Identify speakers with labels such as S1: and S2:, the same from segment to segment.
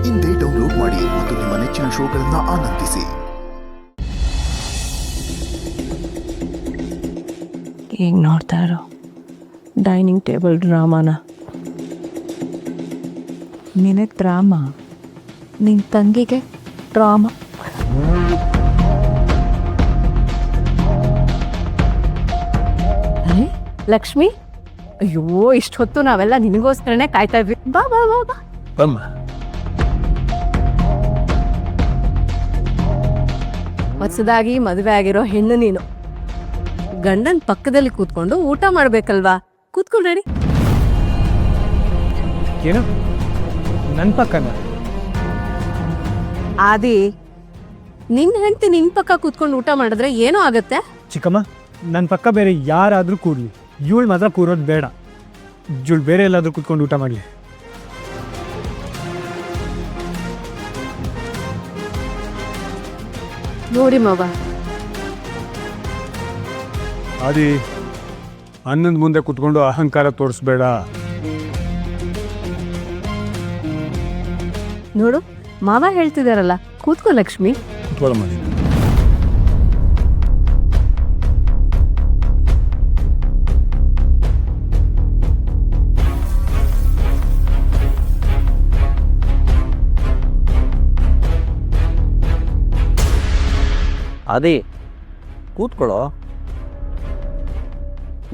S1: ಇಂದೇ ಡೌನ್ಲೋಡ್ ಮಾಡಿ ಮತ್ತು ನಿಮ್ಮ ನೆಚ್ಚಿನ ಶೋಗಳನ್ನು ಆನಂದಿಸಿ.
S2: ಈಗ ನೋಡ್ತಾ ಇರೋ ಡೈನಿಂಗ್ ಟೇಬಲ್ ಡ್ರಾಮಾನ. ನಿನಗೆ ಡ್ರಾಮಾ, ನಿನ್ನ ತಂಗಿಗೆ ಡ್ರಾಮಾ. ಲಕ್ಷ್ಮಿ, ಅಯ್ಯೋ ಇಷ್ಟು ಹೊತ್ತು ನಾವೆಲ್ಲ ನಿನಗೋಸ್ಕರನೇ ಕಾಯ್ತಾ ಇದ್ವಿ. ಬಾ ಬಾ ಬಾ ಬಾ.
S3: ಬಮ್ಮ.
S2: ಹೊಸದಾಗಿ ಮದುವೆ ಆಗಿರೋ ಹೆಣ್ಣು ನೀನು. ಗಂಡನ ಪಕ್ಕದಲ್ಲಿ ಕೂತ್ಕೊಂಡು ಊಟ ಮಾಡ್ಬೇಕಲ್ವಾ? ಕೂತ್ಕೊಳ್ಳಿ.
S3: ಏನು ನನ್ನ ಪಕ್ಕನ?
S2: ಆದಿ, ನಿನ್ನ ಹೆಂಡತಿ ನಿನ್ನ ಪಕ್ಕ ಕೂತ್ಕೊಂಡು ಊಟ ಮಾಡಿದ್ರೆ ಏನೋ ಆಗತ್ತೆ?
S3: ಚಿಕ್ಕಮ್ಮ, ನನ್ನ ಪಕ್ಕ ಬೇರೆ ಯಾರಾದರೂ ಕೂಡಲಿ, ಇವಳು ಮಾತ್ರ ಕೂರೋದು ಬೇಡ. ಇವಳು ಬೇರೆ ಎಲ್ಲಾದರೂ ಕೂತ್ಕೊಂಡು ಊಟ ಮಾಡಲಿ.
S2: ನೋಡಿ ಮಾವ,
S3: ಆದಿ, ಅನ್ನದ ಮುಂದೆ ಕೂತ್ಕೊಂಡು ಅಹಂಕಾರ ತೋರಿಸ್ಬೇಡ.
S2: ನೋಡು ಮಾವ ಹೇಳ್ತಿದಾರಲ್ಲ, ಕೂತ್ಕೋ ಲಕ್ಷ್ಮಿ.
S3: ಕೂತ್ಕೊಳ್ಳಮ್ಮ.
S4: ಅದೇ ಕೂತ್ಕೊಳ್ಳೋ.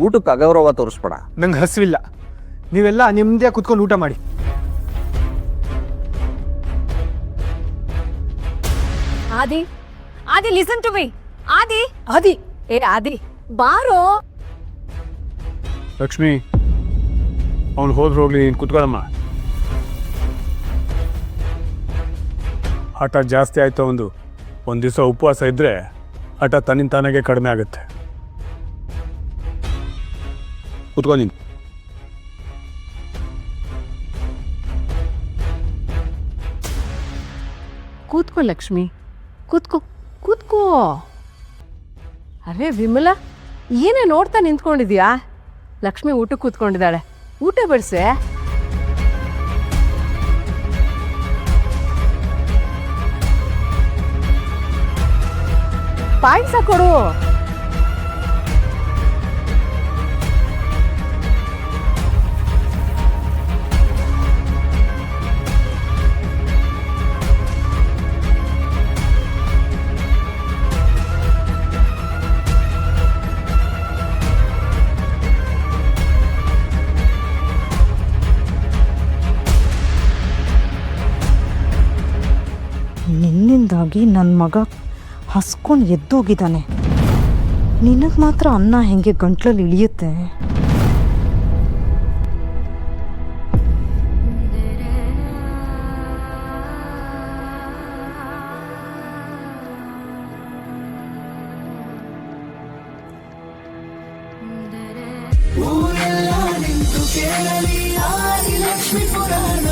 S4: ಊಟಕ್ಕೆ ಅಗೌರವ ತೋರಿಸ್ಬೇಡ.
S3: ನಂಗೆ ಹಸಿವಿಲ್ಲ. ನೀವೆಲ್ಲ ನಿಮ್ಮದೇ ಕೂತ್ಕೊಂಡು ಊಟ ಮಾಡಿ.
S2: ಆದಿ, ಆದಿ ಲಿಸನ್ ಟು ಮೀ. ಆದಿ, ಆದಿ, ಏ ಆದಿ ಬಾರೋ.
S3: ಲಕ್ಷ್ಮಿ, ಅವನು ಹೋದ್ರೆ ಹೋಗ್ಲಿ, ನೀನು ಕೂತ್ಕೊಳ್ಳಮ್ಮ. ಹಠ ಜಾಸ್ತಿ ಆಯಿತು ಒಂದು ದಿವಸ ಉಪವಾಸ ಇದ್ದರೆ ಹಠ ತನ್ನಿಂದ ತಾನಾಗೆ ಕಡಿಮೆ ಆಗುತ್ತೆ. ಕೂತ್ಕೊ ನೀನು.
S2: ಕೂತ್ಕೋ ಲಕ್ಷ್ಮಿ, ಕೂತ್ಕೋ ಕೂತ್ಕೋ. ಅರೇ ವಿಮಲಾ, ಏನೇ ನೋಡ್ತಾ ನಿಂತ್ಕೊಂಡಿದ್ಯಾ? ಲಕ್ಷ್ಮಿ ಊಟಕ್ಕೆ ಕೂತ್ಕೊಂಡಿದ್ದಾಳೆ, ಊಟ ಬಡಿಸೆ. ಪಾಯಸ ಕೊಡು.
S5: ನಿನ್ನಿಂದಾಗಿ ನನ್ನ ಮಗ ಹಸ್ಕೊಂಡು ಎದ್ದೋಗಿದ್ದಾನೆ. ನಿನಗೆ ಮಾತ್ರ ಅನ್ನ ಹೆಂಗೆ ಗಂಟ್ಲಲ್ಲಿ ಇಳಿಯುತ್ತೆ?
S6: ಊರೆಲ್ಲ ನಿಂತು ಕೇಳಲಿ ಆದಿ ಲಕ್ಷ್ಮೀ ಪುರಾಣ.